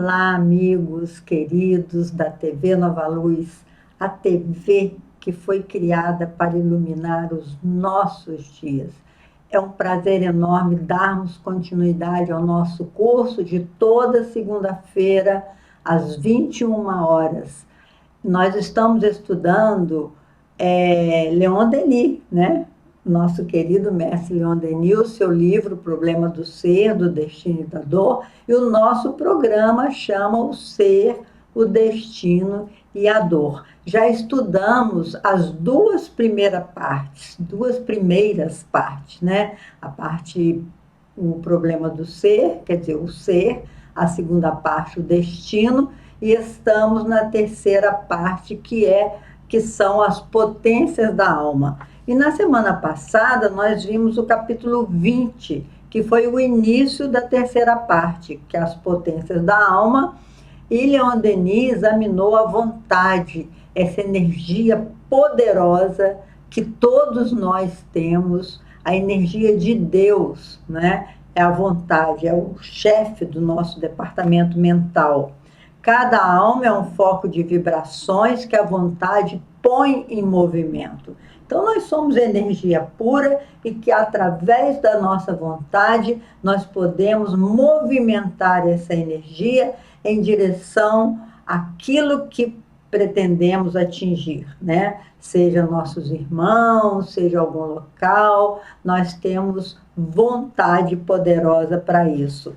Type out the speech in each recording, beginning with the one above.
Olá, amigos queridos da TV Nova Luz, a TV que foi criada para iluminar os nossos dias. É um prazer enorme darmos continuidade ao nosso curso de toda segunda-feira, às 21 horas. Nós estamos estudando Leon Denis, né? Nosso querido mestre Leon Denis, o seu livro O Problema do Ser, do Destino e da Dor, e o nosso programa chama O Ser, o Destino e a Dor. Já estudamos as duas primeiras partes, né? A parte, o problema do ser, quer dizer, o ser, a segunda parte, o destino, e estamos na terceira parte, que são as potências da alma. E na semana passada nós vimos o capítulo 20, que foi o início da terceira parte, que é as potências da alma, e Leon Denis examinou a vontade, essa energia poderosa que todos nós temos, a energia de Deus, né? É a vontade, é o chefe do nosso departamento mental. Cada alma é um foco de vibrações que a vontade põe em movimento. Então, nós somos energia pura e que, através da nossa vontade, nós podemos movimentar essa energia em direção àquilo que pretendemos atingir, né? Seja nossos irmãos, seja algum local, nós temos vontade poderosa para isso.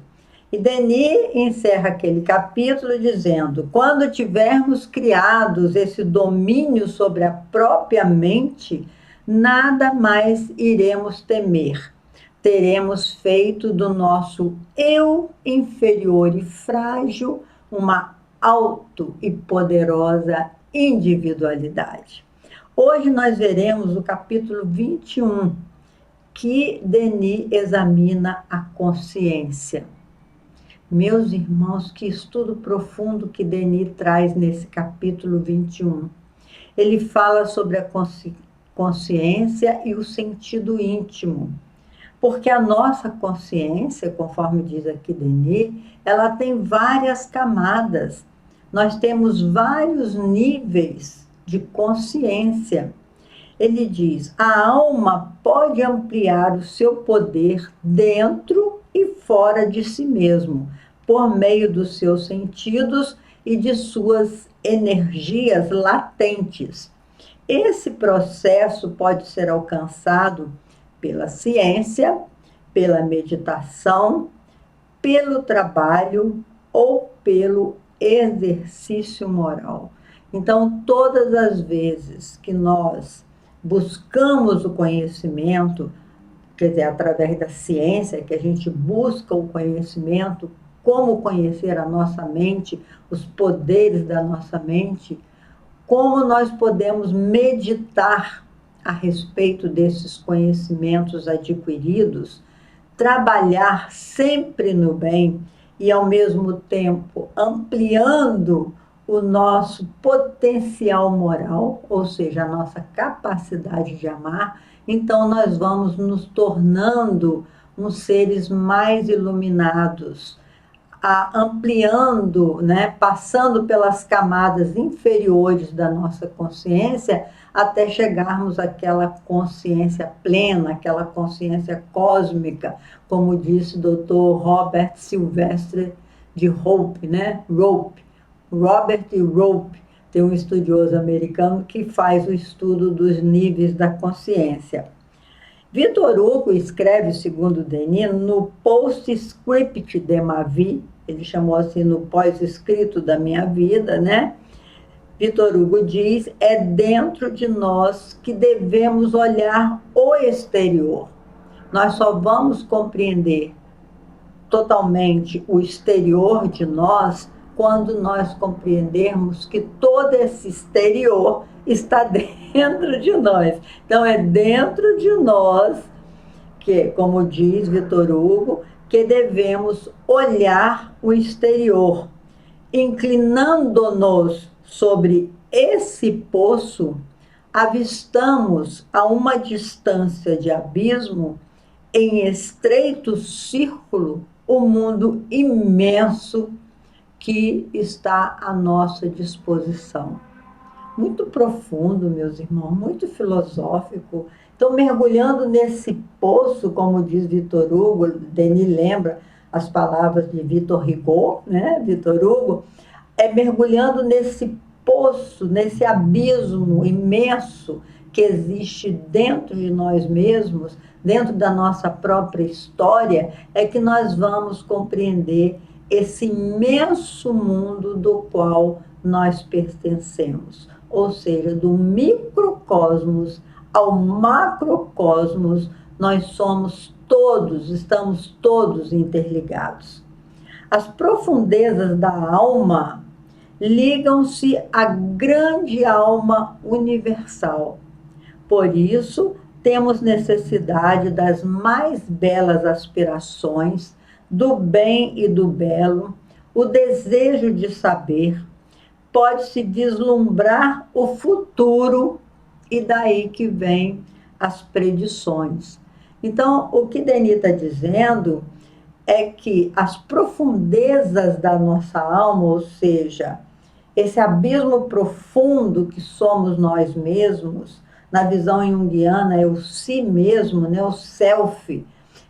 E Denis encerra aquele capítulo dizendo: quando tivermos criados esse domínio sobre a própria mente, nada mais iremos temer. Teremos feito do nosso eu inferior e frágil uma alto e poderosa individualidade. Hoje nós veremos o capítulo 21, que Denis examina a consciência. Meus irmãos, que estudo profundo que Denis traz nesse capítulo 21. Ele fala sobre a consciência e o sentido íntimo. Porque a nossa consciência, conforme diz aqui Denis, ela tem várias camadas. Nós temos vários níveis de consciência. Ele diz: a alma pode ampliar o seu poder dentro e fora de si mesmo, por meio dos seus sentidos e de suas energias latentes. Esse processo pode ser alcançado pela ciência, pela meditação, pelo trabalho ou pelo exercício moral. Então, todas as vezes que nós buscamos o conhecimento, quer dizer, através da ciência, que a gente busca o conhecimento, como conhecer a nossa mente, os poderes da nossa mente, como nós podemos meditar a respeito desses conhecimentos adquiridos, trabalhar sempre no bem e, ao mesmo tempo, ampliando o nosso potencial moral, ou seja, a nossa capacidade de amar, então nós vamos nos tornando uns seres mais iluminados, ampliando, né, passando pelas camadas inferiores da nossa consciência até chegarmos àquela consciência plena, aquela consciência cósmica, como disse o Dr. Robert Silvestre de Rope, né? Robert Rope, tem um estudioso americano que faz o estudo dos níveis da consciência. Victor Hugo escreve, segundo Denis, no Postscript de ma vie, ele chamou assim no pós-escrito da minha vida, né? Victor Hugo diz: é dentro de nós que devemos olhar o exterior. Nós só vamos compreender totalmente o exterior de nós quando nós compreendermos que todo esse exterior está dentro de nós. Então, é dentro de nós que, como diz Victor Hugo, que devemos olhar o exterior, inclinando-nos sobre esse poço, avistamos a uma distância de abismo, em estreito círculo, o mundo imenso que está à nossa disposição. Muito profundo, meus irmãos, muito filosófico. Então, mergulhando nesse poço, como diz Victor Hugo, Denis lembra as palavras de Victor Hugo, né? Victor Hugo, mergulhando nesse poço, nesse abismo imenso que existe dentro de nós mesmos, dentro da nossa própria história, é que nós vamos compreender esse imenso mundo do qual nós pertencemos. Ou seja, do microcosmos ao macrocosmos, nós somos todos, estamos todos interligados. As profundezas da alma ligam-se à grande alma universal. Por isso, temos necessidade das mais belas aspirações, do bem e do belo, o desejo de saber, pode-se vislumbrar o futuro e daí que vem as predições. Então, o que Denis está dizendo é que as profundezas da nossa alma, ou seja, esse abismo profundo que somos nós mesmos, na visão junguiana é o si mesmo, né, o self,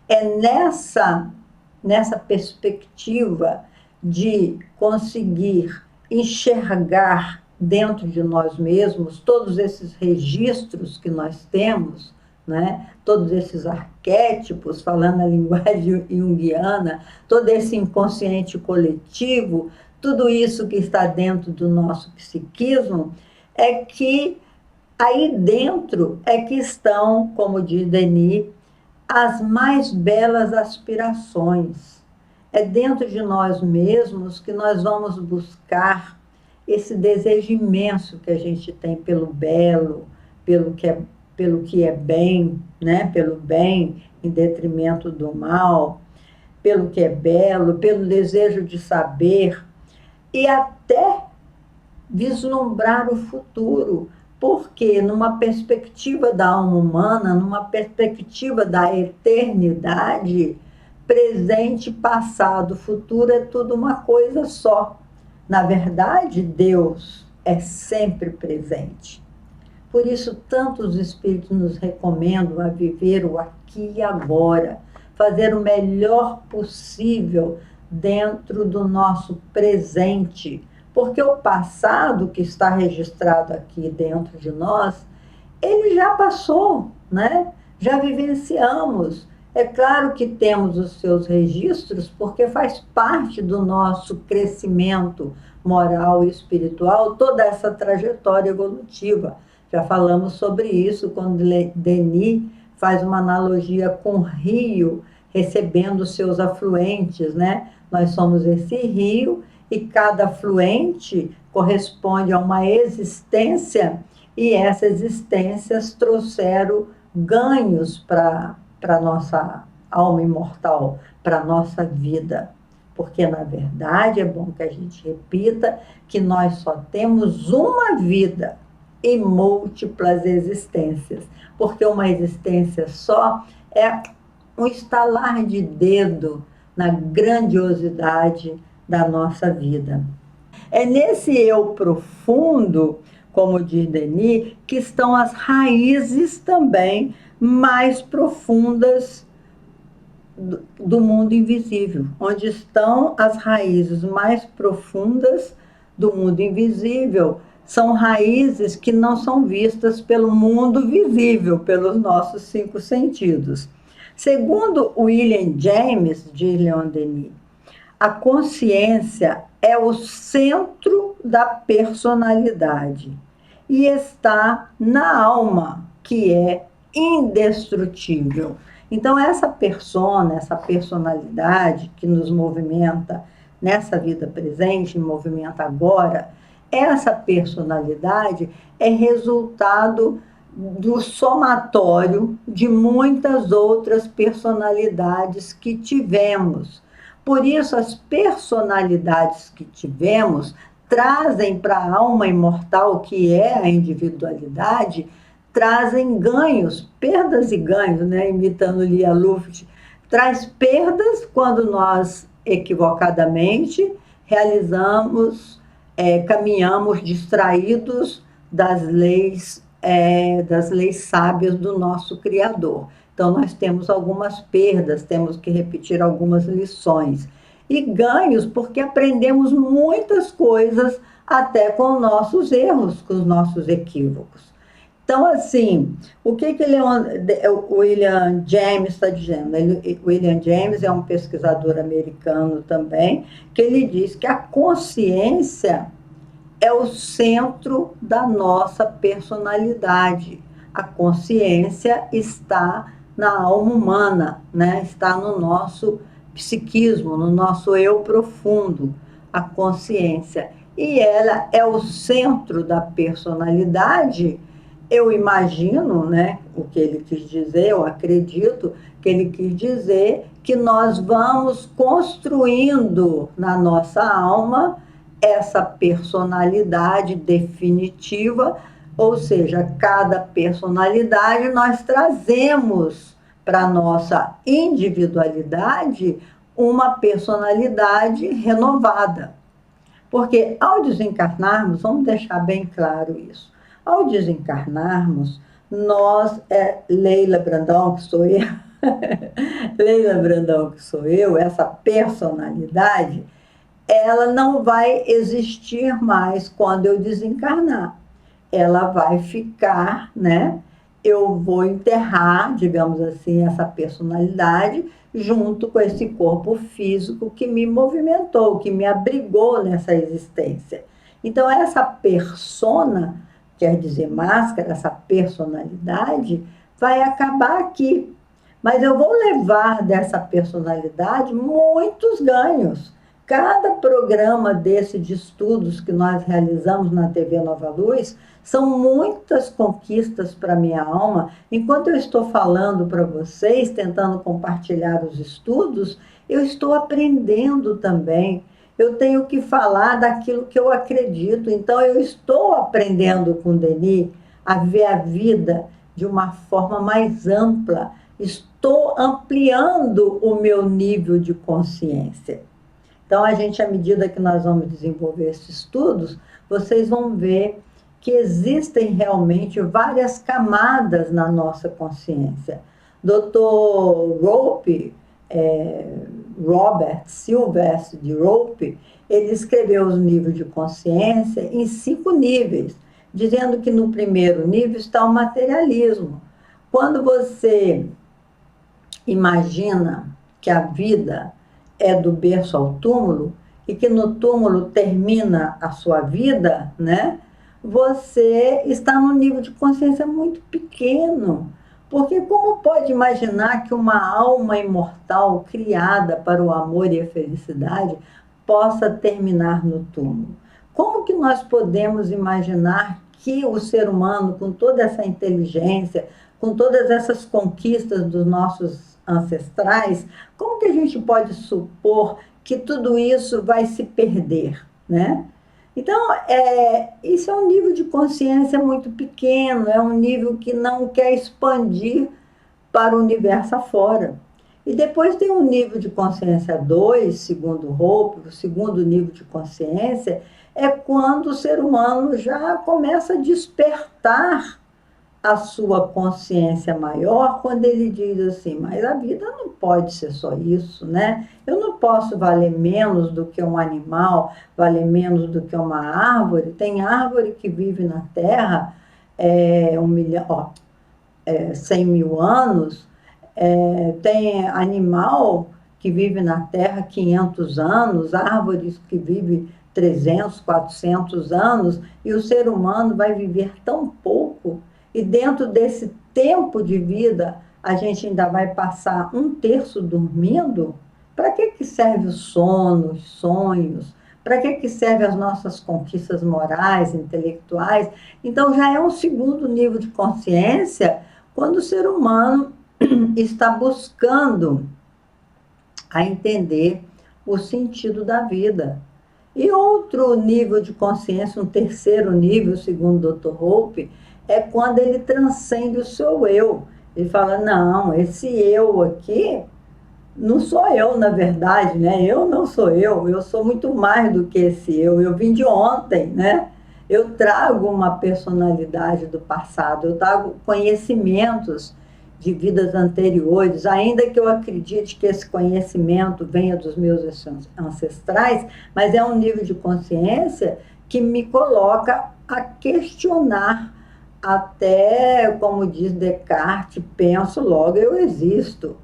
é nessa perspectiva de conseguir enxergar dentro de nós mesmos todos esses registros que nós temos, né? Todos esses arquétipos, falando a linguagem junguiana, todo esse inconsciente coletivo, tudo isso que está dentro do nosso psiquismo, é que aí dentro é que estão, como diz Denis, as mais belas aspirações. É dentro de nós mesmos que nós vamos buscar esse desejo imenso que a gente tem pelo belo, pelo que é bem, né? Pelo bem em detrimento do mal, pelo que é belo, pelo desejo de saber e até vislumbrar o futuro, porque numa perspectiva da alma humana, numa perspectiva da eternidade, presente, passado, futuro é tudo uma coisa só. Na verdade, Deus é sempre presente. Por isso, tantos espíritos nos recomendam a viver o aqui e agora, fazer o melhor possível dentro do nosso presente, porque o passado que está registrado aqui dentro de nós, ele já passou, né? Já vivenciamos. É claro que temos os seus registros, porque faz parte do nosso crescimento moral e espiritual, toda essa trajetória evolutiva. Já falamos sobre isso quando Denis faz uma analogia com o rio recebendo seus afluentes, né? Nós somos esse rio e cada afluente corresponde a uma existência e essas existências trouxeram ganhos para a nossa alma imortal, para a nossa vida. Porque, na verdade, é bom que a gente repita que nós só temos uma vida e múltiplas existências. Porque uma existência só é um estalar de dedo na grandiosidade da nossa vida. É nesse eu profundo, como diz Denis, que estão as raízes também mais profundas do mundo invisível, onde estão as raízes mais profundas do mundo invisível. São raízes que não são vistas pelo mundo visível, pelos nossos 5 sentidos. Segundo William James, diz Leon Denis, a consciência é o centro da personalidade e está na alma, que é indestrutível. Então, essa persona, essa personalidade que nos movimenta nessa vida presente, movimenta agora, essa personalidade é resultado do somatório de muitas outras personalidades que tivemos. Por isso, as personalidades que tivemos trazem para a alma imortal, que é a individualidade, trazem ganhos, perdas e ganhos, né? Imitando Lia Luft, traz perdas quando nós, equivocadamente, realizamos, caminhamos distraídos das leis sábias do nosso Criador. Então, nós temos algumas perdas, temos que repetir algumas lições. E ganhos, porque aprendemos muitas coisas até com nossos erros, com os nossos equívocos. Então, assim, o que o William James está dizendo? William James é um pesquisador americano também, que ele diz que a consciência é o centro da nossa personalidade. A consciência está na alma humana, né? Está no nosso psiquismo, no nosso eu profundo, a consciência. E ela é o centro da personalidade. Eu imagino, né, o que ele quis dizer, eu acredito que ele quis dizer que nós vamos construindo na nossa alma essa personalidade definitiva, ou seja, cada personalidade nós trazemos para a nossa individualidade uma personalidade renovada. Porque ao desencarnarmos, vamos deixar bem claro isso, ao desencarnarmos, nós, Leila Brandão, que sou eu, Leila Brandão, que sou eu, essa personalidade, ela não vai existir mais quando eu desencarnar. Ela vai ficar, né? Eu vou enterrar, digamos assim, essa personalidade junto com esse corpo físico que me movimentou, que me abrigou nessa existência. Então, essa persona, quer dizer máscara, essa personalidade, vai acabar aqui. Mas eu vou levar dessa personalidade muitos ganhos. Cada programa desse de estudos que nós realizamos na TV Nova Luz são muitas conquistas para a minha alma. Enquanto eu estou falando para vocês, tentando compartilhar os estudos, eu estou aprendendo também. Eu tenho que falar daquilo que eu acredito. Então, eu estou aprendendo com o Denis a ver a vida de uma forma mais ampla. Estou ampliando o meu nível de consciência. Então, à medida que nós vamos desenvolver esses estudos, vocês vão ver que existem realmente várias camadas na nossa consciência. Dr. Rope, Robert Silvestre de Rope, ele escreveu os níveis de consciência em 5 níveis, dizendo que no primeiro nível está o materialismo. Quando você imagina que a vida é do berço ao túmulo, e que no túmulo termina a sua vida, né? Você está num nível de consciência muito pequeno. Porque como pode imaginar que uma alma imortal criada para o amor e a felicidade possa terminar no túmulo? Como que nós podemos imaginar que o ser humano, com toda essa inteligência, com todas essas conquistas dos nossos ancestrais, como que a gente pode supor que tudo isso vai se perder, né? Então, isso é um nível de consciência muito pequeno, é um nível que não quer expandir para o universo afora. E depois tem um nível de consciência 2, segundo Hope, o segundo nível de consciência é quando o ser humano já começa a despertar a sua consciência maior, quando ele diz assim, mas a vida não pode ser só isso, né? Eu não posso valer menos do que um animal, valer menos do que uma árvore. Tem árvore que vive na Terra 100 mil anos, tem animal que vive na Terra 500 anos, árvores que vivem 300, 400 anos, e o ser humano vai viver tão pouco. E dentro desse tempo de vida, a gente ainda vai passar 1/3 dormindo? Para que serve o sono, os sonhos? Para que servem as nossas conquistas morais, intelectuais? Então, já é um segundo nível de consciência quando o ser humano está buscando a entender o sentido da vida. E outro nível de consciência, um terceiro nível, segundo o Dr. Hope, é quando ele transcende o seu eu. Ele fala, não, esse eu aqui não sou eu, na verdade, né? Eu não sou eu sou muito mais do que esse eu vim de ontem, né? Eu trago uma personalidade do passado, eu trago conhecimentos de vidas anteriores, ainda que eu acredite que esse conhecimento venha dos meus ancestrais, mas é um nível de consciência que me coloca a questionar até, como diz Descartes, penso, logo eu existo.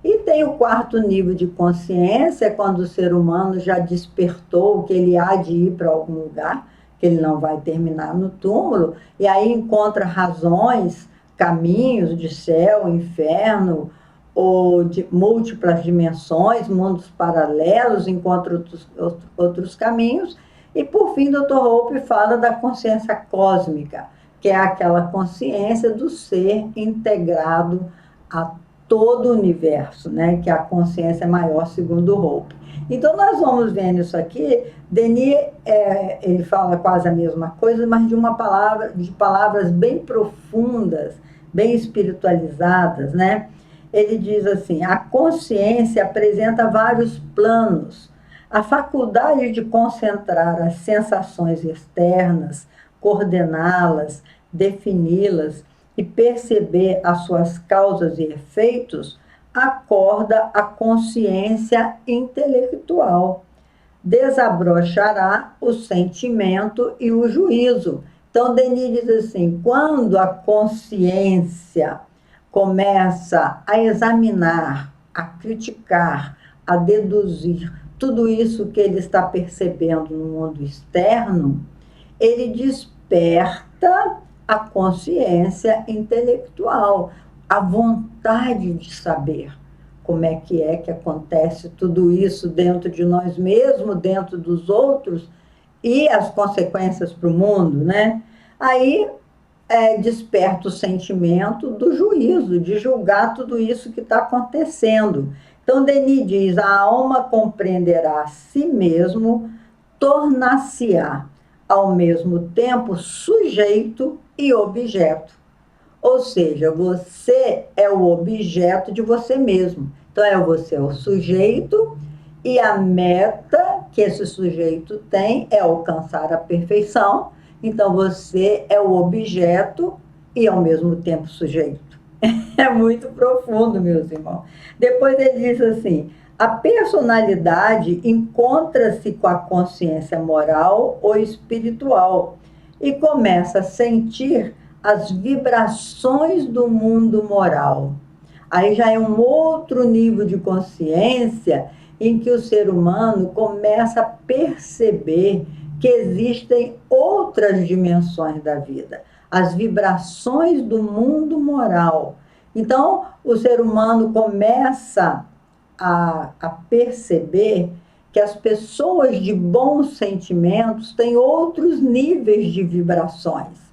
E tem o quarto nível de consciência, quando o ser humano já despertou que ele há de ir para algum lugar, que ele não vai terminar no túmulo, e aí encontra razões, caminhos de céu, inferno, ou de múltiplas dimensões, mundos paralelos, encontra outros caminhos. E, por fim, Dr. Hope fala da consciência cósmica, que é aquela consciência do ser integrado a todo o universo, né? Que a consciência é maior, segundo Hope. Então, nós vamos vendo isso aqui. Denis, ele fala quase a mesma coisa, mas de palavras bem profundas, bem espiritualizadas, né? Ele diz assim: a consciência apresenta vários planos. A faculdade de concentrar as sensações externas, coordená-las, defini-las e perceber as suas causas e efeitos, acorda a consciência intelectual. Desabrochará o sentimento e o juízo. Então, Denis diz assim: quando a consciência começa a examinar, a criticar, a deduzir tudo isso que ele está percebendo no mundo externo, ele desperta a consciência intelectual, a vontade de saber como é que acontece tudo isso dentro de nós mesmos, dentro dos outros, e as consequências para o mundo, né? Aí desperta o sentimento do juízo, de julgar tudo isso que está acontecendo. Então, Denis diz: a alma compreenderá a si mesmo, tornar-se-á ao mesmo tempo sujeito e objeto. Ou seja, você é o objeto de você mesmo. Então, você é o sujeito, e a meta que esse sujeito tem é alcançar a perfeição. Então, você é o objeto e, ao mesmo tempo, sujeito. É muito profundo, meus irmãos. Depois ele diz assim: a personalidade encontra-se com a consciência moral ou espiritual e começa a sentir as vibrações do mundo moral. Aí já é um outro nível de consciência em que o ser humano começa a perceber que existem outras dimensões da vida, as vibrações do mundo moral. Então, o ser humano começa a perceber que as pessoas de bons sentimentos têm outros níveis de vibrações.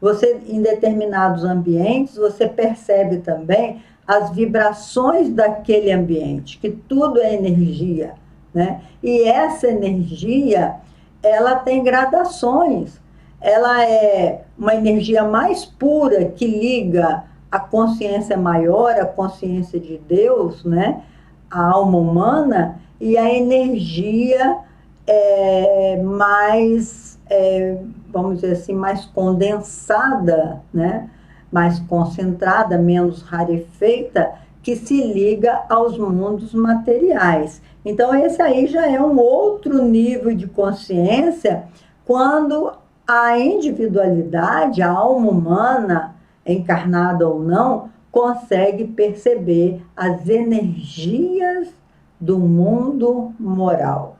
Você, em determinados ambientes, você percebe também as vibrações daquele ambiente, que tudo é energia, né? E essa energia, ela tem gradações. Ela é uma energia mais pura que liga a consciência maior, a consciência de Deus, né? A alma humana, e a energia mais, vamos dizer assim, mais condensada, né? Mais concentrada, menos rarefeita, que se liga aos mundos materiais. Então, esse aí já é um outro nível de consciência, quando a individualidade, a alma humana, encarnada ou não, consegue perceber as energias do mundo moral.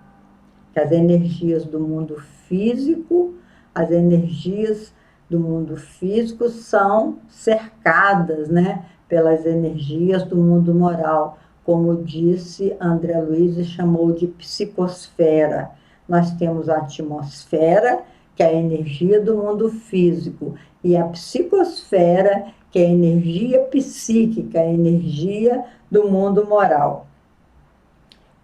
As energias do mundo físico, as energias do mundo físico são cercadas, né, pelas energias do mundo moral, como disse André Luiz e chamou de psicosfera. Nós temos a atmosfera, que é a energia do mundo físico, e a psicosfera, que é a energia psíquica, a energia do mundo moral.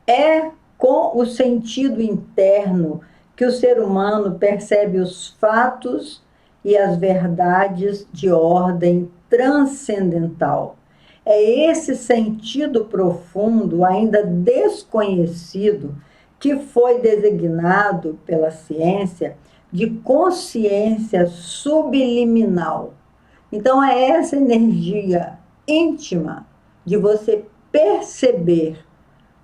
É com o sentido interno que o ser humano percebe os fatos e as verdades de ordem transcendental. É esse sentido profundo, ainda desconhecido, que foi designado pela ciência de consciência subliminal. Então, é essa energia íntima de você perceber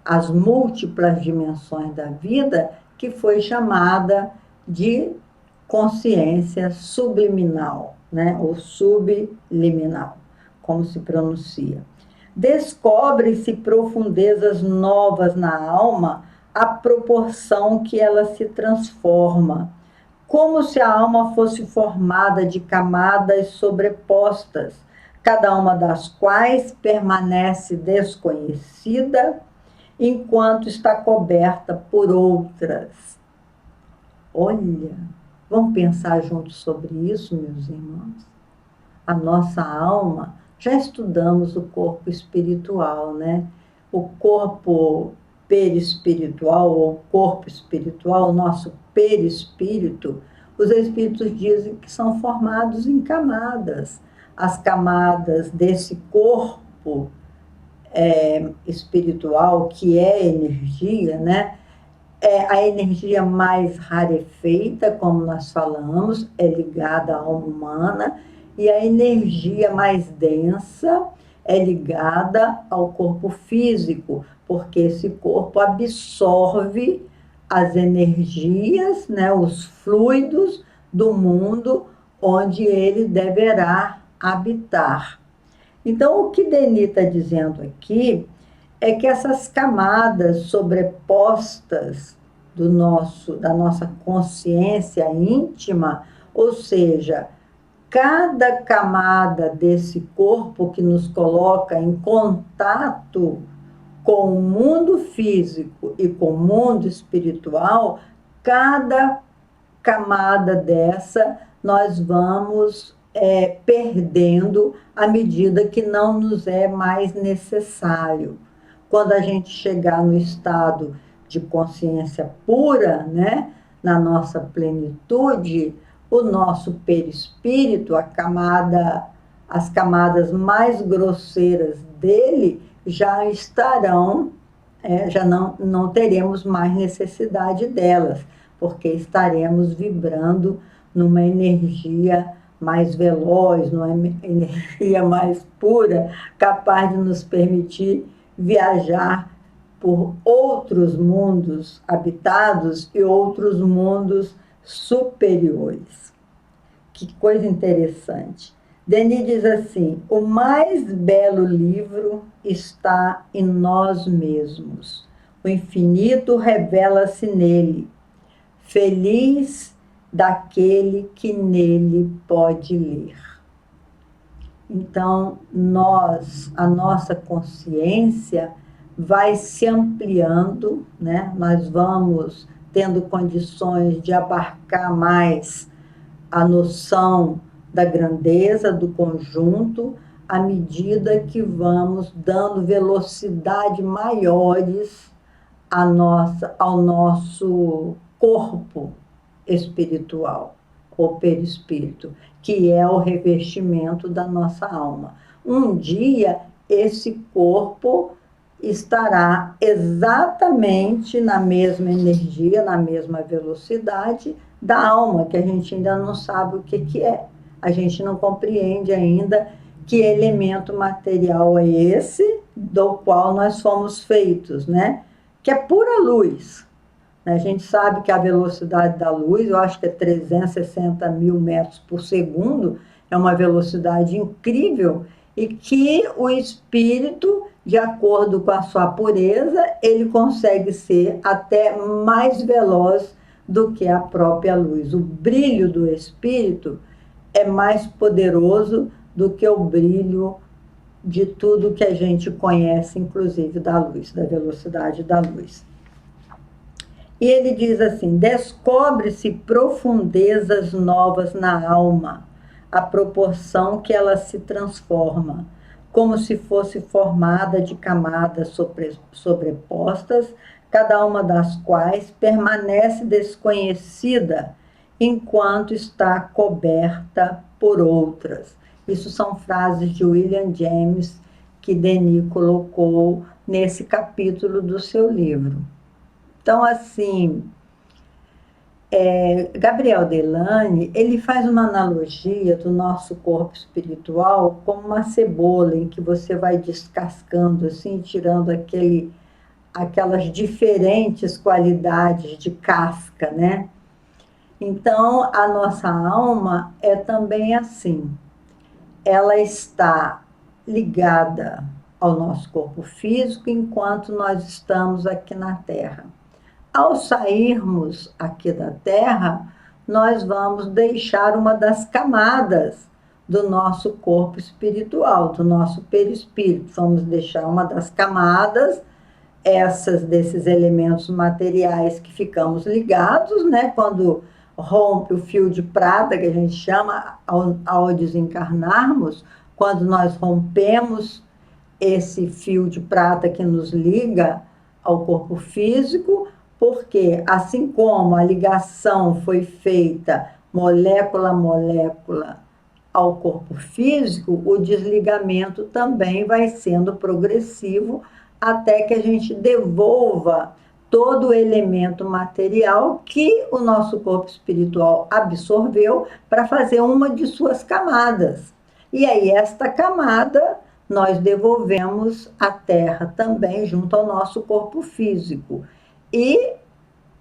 as múltiplas dimensões da vida que foi chamada de consciência subliminal, né? Ou subliminal, como se pronuncia. Descobre-se profundezas novas na alma à proporção que ela se transforma, como se a alma fosse formada de camadas sobrepostas, cada uma das quais permanece desconhecida enquanto está coberta por outras. Olha, vamos pensar juntos sobre isso, meus irmãos? A nossa alma, já estudamos o corpo espiritual, né? O corpo perispiritual ou corpo espiritual, o nosso perispírito, os espíritos dizem que são formados em camadas. As camadas desse corpo espiritual, que é energia, né? É a energia mais rarefeita, como nós falamos, é ligada à alma humana, e a energia mais densa é ligada ao corpo físico, porque esse corpo absorve as energias, né, os fluidos do mundo onde ele deverá habitar. Então, o que Denis está dizendo aqui é que essas camadas sobrepostas da nossa consciência íntima, ou seja, cada camada desse corpo que nos coloca em contato com o mundo físico e com o mundo espiritual, cada camada dessa nós vamos perdendo à medida que não nos é mais necessário. Quando a gente chegar no estado de consciência pura, né, na nossa plenitude, o nosso perispírito, as camadas mais grosseiras dele já estarão, já não teremos mais necessidade delas, porque estaremos vibrando numa energia mais veloz, numa energia mais pura, capaz de nos permitir viajar por outros mundos habitados e outros mundos superiores. Que coisa interessante. Denis diz assim: o mais belo livro está em nós mesmos. O infinito revela-se nele. Feliz daquele que nele pode ler. Então, a nossa consciência vai se ampliando, né? Nós vamos tendo condições de abarcar mais a noção da grandeza do conjunto à medida que vamos dando velocidade maiores ao nosso corpo espiritual, ou perispírito, que é o revestimento da nossa alma. Um dia, esse corpo estará exatamente na mesma energia, na mesma velocidade da alma, que a gente ainda não sabe o que é. A gente não compreende ainda que elemento material é esse do qual nós fomos feitos, né? Que é pura luz. A gente sabe que a velocidade da luz, eu acho que é 360 mil metros por segundo, é uma velocidade incrível, e que o espírito, de acordo com a sua pureza, ele consegue ser até mais veloz do que a própria luz. O brilho do espírito é mais poderoso do que o brilho de tudo que a gente conhece, inclusive da luz, da velocidade da luz. E ele diz assim: descobre-se profundezas novas na alma, à proporção que ela se transforma, como se fosse formada de camadas sobrepostas, cada uma das quais permanece desconhecida enquanto está coberta por outras. Isso são frases de William James, que Denis colocou nesse capítulo do seu livro. Então, assim, Gabriel Delany, ele faz uma analogia do nosso corpo espiritual como uma cebola em que você vai descascando, assim, tirando aquelas diferentes qualidades de casca, né? Então, a nossa alma é também assim. Ela está ligada ao nosso corpo físico enquanto nós estamos aqui na Terra. Ao sairmos aqui da Terra, nós vamos deixar uma das camadas do nosso corpo espiritual, do nosso perispírito. Vamos deixar uma das camadas, desses elementos materiais que ficamos ligados, né? Quando rompe o fio de prata, que a gente chama, ao desencarnarmos, quando nós rompemos esse fio de prata que nos liga ao corpo físico, porque assim como a ligação foi feita molécula a molécula ao corpo físico, o desligamento também vai sendo progressivo até que a gente devolva todo o elemento material que o nosso corpo espiritual absorveu para fazer uma de suas camadas. E aí esta camada nós devolvemos à Terra também junto ao nosso corpo físico. E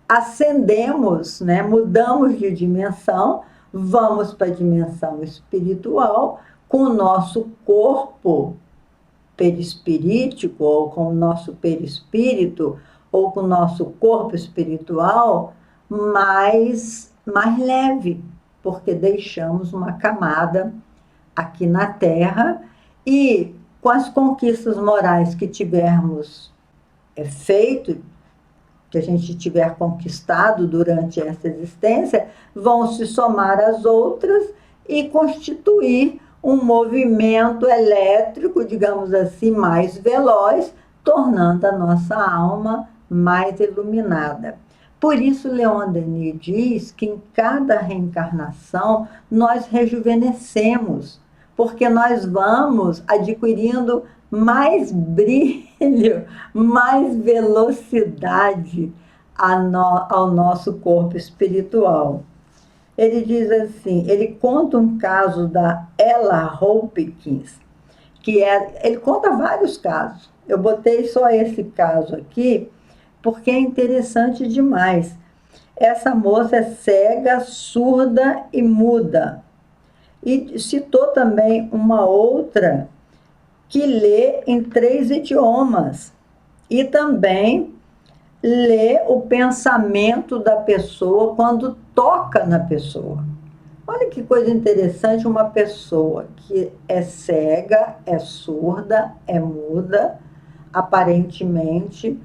ascendemos, né? Mudamos de dimensão, vamos para a dimensão espiritual com o nosso corpo perispirítico, ou com o nosso perispírito, ou com o nosso corpo espiritual mais leve, porque deixamos uma camada aqui na Terra e com as conquistas morais que tivermos feito, que a gente tiver conquistado durante essa existência, vão se somar às outras e constituir um movimento elétrico, digamos assim, mais veloz, tornando a nossa alma mais iluminada. Por isso, Leon Denis diz que em cada reencarnação nós rejuvenescemos, porque nós vamos adquirindo mais brilho, mais velocidade ao nosso corpo espiritual. Ele diz assim, ele conta um caso da Ella Hopkins, ele conta vários casos. Eu botei só esse caso aqui, porque é interessante demais. Essa moça é cega, surda e muda. E citou também uma outra que lê em 3 idiomas e também lê o pensamento da pessoa quando toca na pessoa. Olha que coisa interessante, uma pessoa que é cega, é surda, é muda, aparentemente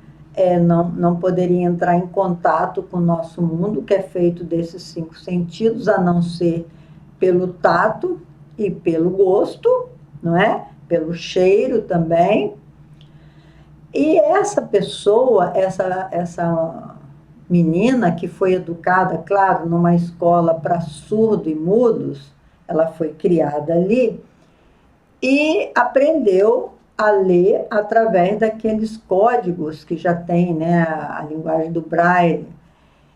não poderia entrar em contato com o nosso mundo, que é feito desses 5 sentidos, a não ser pelo tato e pelo gosto, não é? Pelo cheiro também. E essa pessoa, essa menina que foi educada, claro, numa escola para surdos e mudos, ela foi criada ali e aprendeu a ler através daqueles códigos que já tem, né, a linguagem do Braille.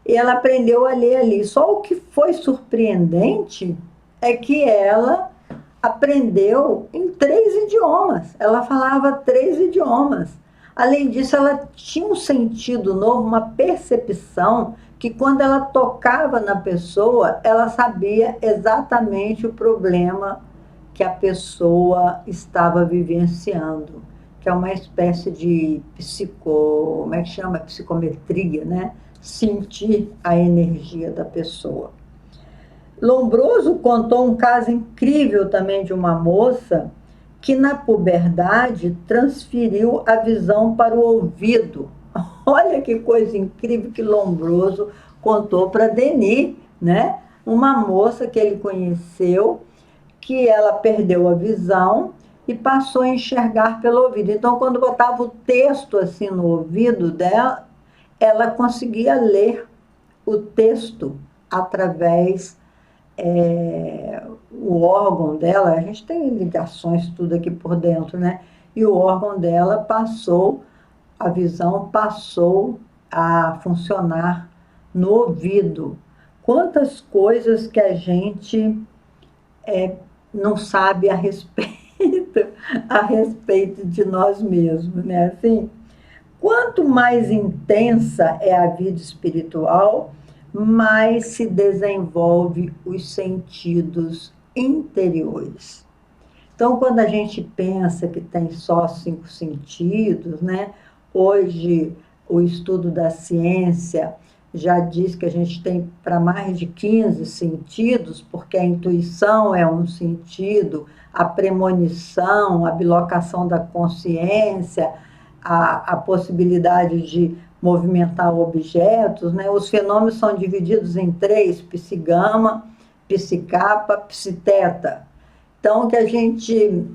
E ela aprendeu a ler ali. Só o que foi surpreendente é que ela aprendeu em 3 idiomas. Ela falava 3 idiomas. Além disso, ela tinha um sentido novo, uma percepção, que quando ela tocava na pessoa, ela sabia exatamente o problema que a pessoa estava vivenciando, que é uma espécie de como é que chama? Psicometria, né? Sentir a energia da pessoa. Lombroso contou um caso incrível também de uma moça que na puberdade transferiu a visão para o ouvido. Olha que coisa incrível que Lombroso contou para Denis, né? Uma moça que ele conheceu, que ela perdeu a visão e passou a enxergar pelo ouvido. Então, quando botava o texto assim no ouvido dela, ela conseguia ler o texto através o órgão dela. A gente tem ligações tudo aqui por dentro, né? e o órgão dela passou, a visão passou a funcionar no ouvido. Quantas coisas que a gente não sabe a respeito de nós mesmos, né? Assim, quanto mais intensa é a vida espiritual, mais se desenvolve os sentidos interiores. Então, quando a gente pensa que tem só 5 sentidos, né? Hoje, o estudo da ciência já diz que a gente tem para mais de 15 sentidos, porque a intuição é um sentido, a premonição, a bilocação da consciência, a possibilidade de movimentar objetos, né? Os fenômenos são divididos em 3, psigama, psicapa, psiteta. Então, que a gente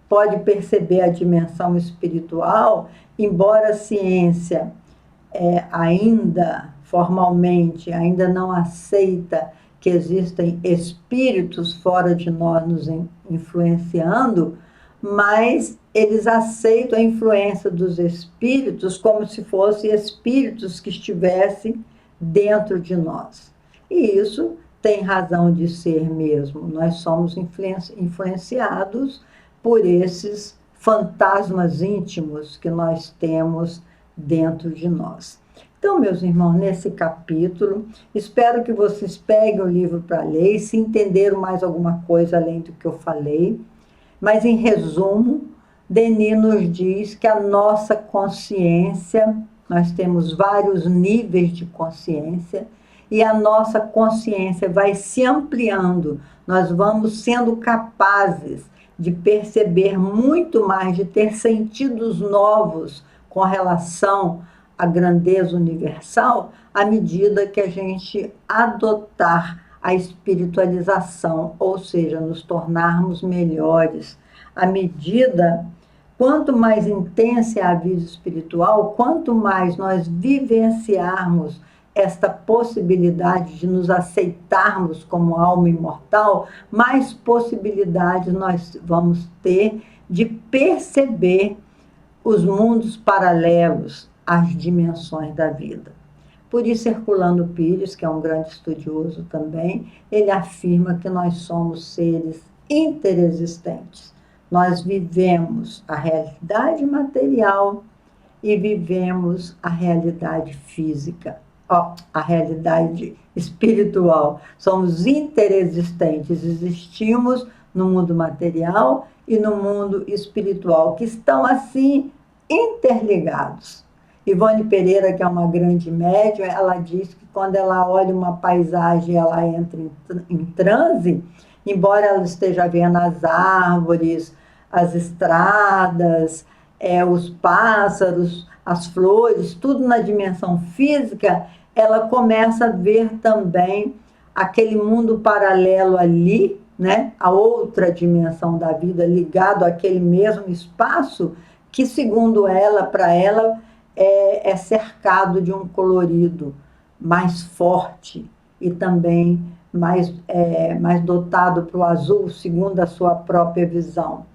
pode perceber a dimensão espiritual, embora a ciência ainda, formalmente, ainda não aceita que existem espíritos fora de nós nos influenciando, mas eles aceitam a influência dos espíritos como se fossem espíritos que estivessem dentro de nós. E isso tem razão de ser mesmo. Nós somos influenciados por esses fantasmas íntimos que nós temos dentro de nós. Então, meus irmãos, nesse capítulo, espero que vocês peguem o livro para ler, se entenderam mais alguma coisa além do que eu falei. Mas, em resumo, Denis nos diz que a nossa consciência, nós temos vários níveis de consciência, e a nossa consciência vai se ampliando, nós vamos sendo capazes de perceber muito mais, de ter sentidos novos com relação à grandeza universal, à medida que a gente adotar a espiritualização, ou seja, nos tornarmos melhores. À medida, quanto mais intensa é a vida espiritual, quanto mais nós vivenciarmos esta possibilidade de nos aceitarmos como alma imortal, mais possibilidades nós vamos ter de perceber os mundos paralelos às dimensões da vida. Por isso, Herculano Pires, que é um grande estudioso também, ele afirma que nós somos seres interexistentes. Nós vivemos a realidade material e vivemos a realidade física. A realidade espiritual. Somos interexistentes, existimos no mundo material e no mundo espiritual, que estão assim interligados. Ivone Pereira, que é uma grande médium, ela diz que quando ela olha uma paisagem, ela entra em transe, embora ela esteja vendo as árvores, as estradas, os pássaros, as flores, tudo na dimensão física, ela começa a ver também aquele mundo paralelo ali, né? A outra dimensão da vida ligado àquele mesmo espaço que, segundo ela, para ela, é cercado de um colorido mais forte e também mais dotado para o azul, segundo a sua própria visão.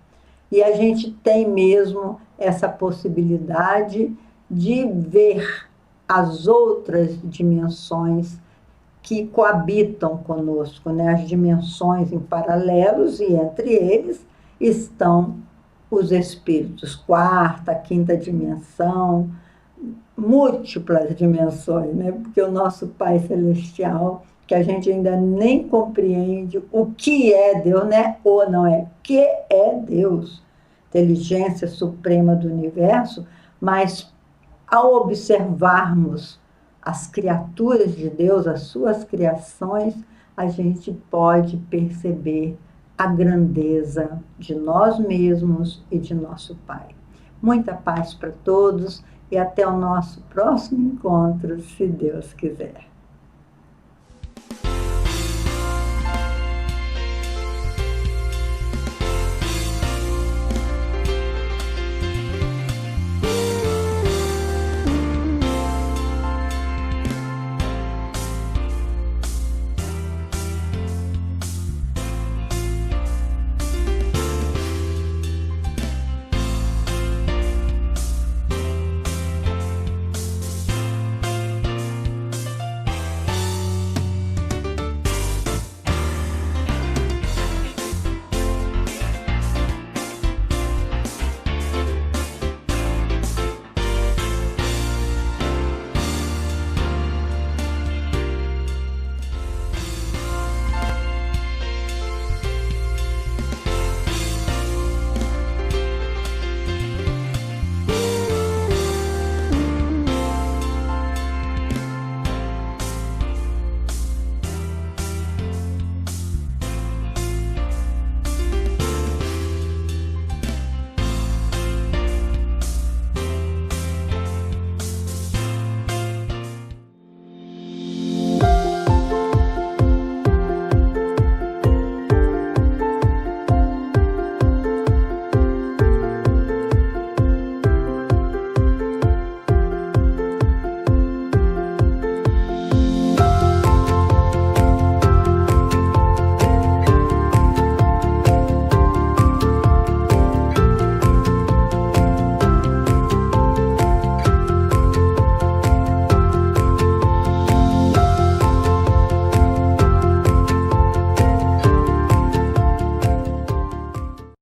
E a gente tem mesmo essa possibilidade de ver as outras dimensões que coabitam conosco, né? As dimensões em paralelos, e entre eles estão os espíritos, quarta, quinta dimensão, múltiplas dimensões, né? Porque o nosso Pai Celestial, que a gente ainda nem compreende o que é Deus, né? Ou não é, que é Deus, inteligência suprema do universo, mas ao observarmos as criaturas de Deus, as suas criações, a gente pode perceber a grandeza de nós mesmos e de nosso Pai. Muita paz para todos e até o nosso próximo encontro, se Deus quiser.